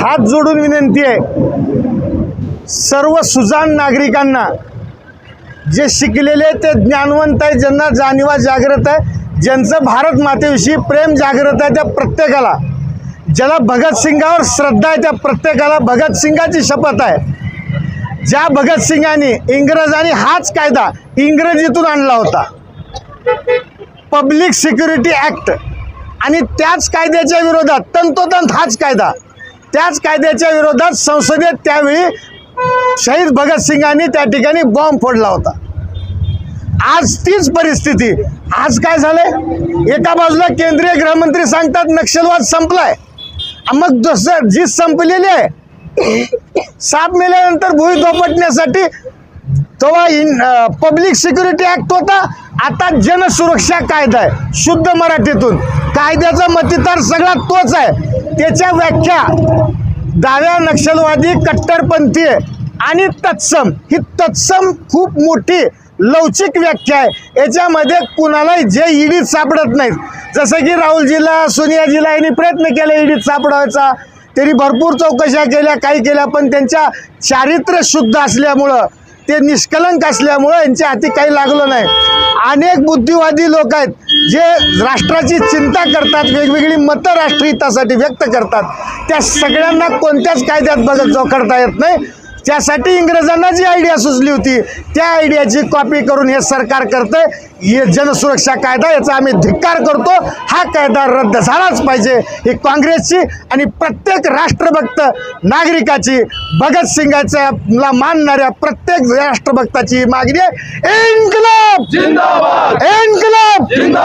हात जोडून विनंती आहे सर्व सुजाण नागरिकांना, जे शिकलेले ते ज्ञानवंत आहे, ज्यांना जाणीवा जागृत आहे, ज्यांचं भारत मातेविषयी प्रेम जागृत आहे, त्या प्रत्येकाला, ज्याला भगतसिंगावर श्रद्धा आहे त्या प्रत्येकाला भगतसिंगाची शपथ आहे. ज्या भगतसिंगांनी इंग्रजांनी हाच कायदा इंग्रजीतून आणला होता, पब्लिक सिक्युरिटी ॲक्ट, आणि त्याच कायद्याच्या विरोधात तंतोतंत हाच कायदा, त्याच कायद्याच्या विरोधात संसदेत त्यावेळी शहीद भगतसिंगांनी त्या ठिकाणी बॉम्ब फोडला होता. आज तीच परिस्थिती. आज काय झालंय, एका बाजूला केंद्रीय गृहमंत्री सांगतात नक्षलवाद संपलाय, मग दुसरं जी संपलेली आहे 7 मेल्यानंतर भुई थोपटण्यासाठी तेव्हा पब्लिक सिक्युरिटी ॲक्ट होता, आता जनसुरक्षा कायदा आहे. शुद्ध मराठीतून कायद्याचा मतितार सगळा तोच आहे. त्याच्या व्याख्या डाव्या नक्षलवादी कट्टरपंथी आणि तत्सम, ही तत्सम खूप मोठी लवचिक व्याख्या आहे. याच्यामध्ये कुणालाही जे ईडीत सापडत नाहीत, जसं की राहुलजीला सोनियाजीला यांनी प्रयत्न केले ईडीत सापडायचा, त्यांनी भरपूर चौकशा केल्या, काही केल्या, पण त्यांच्या चारित्र्य शुद्ध असल्यामुळं, ते निष्कलंक असल्यामुळं यांच्या हाती काही लागलं नाही. अनेक बुद्धिवादी लोक आहेत जे राष्ट्राची चिंता करतात, वेगवेगळी मतं राष्ट्रहितासाठी व्यक्त करतात, त्या सगळ्यांना कोणत्याच कायद्यात बघत जोखडता येत नाही. त्यासाठी इंग्रजांना जी आयडिया सुचली होती त्या आयडियाची कॉपी करून हे सरकार करतंय. हे जनसुरक्षा कायदा, याचा आम्ही धिक्कार करतो. हा कायदा रद्द झालाच पाहिजे, ही काँग्रेसची आणि प्रत्येक राष्ट्रभक्त नागरिकाची, भगतसिंगाला मानणाऱ्या प्रत्येक राष्ट्रभक्ताची मागणी आहे. इन्कलाब जिंदाबाद, इन्कलाब जिंदाबाद.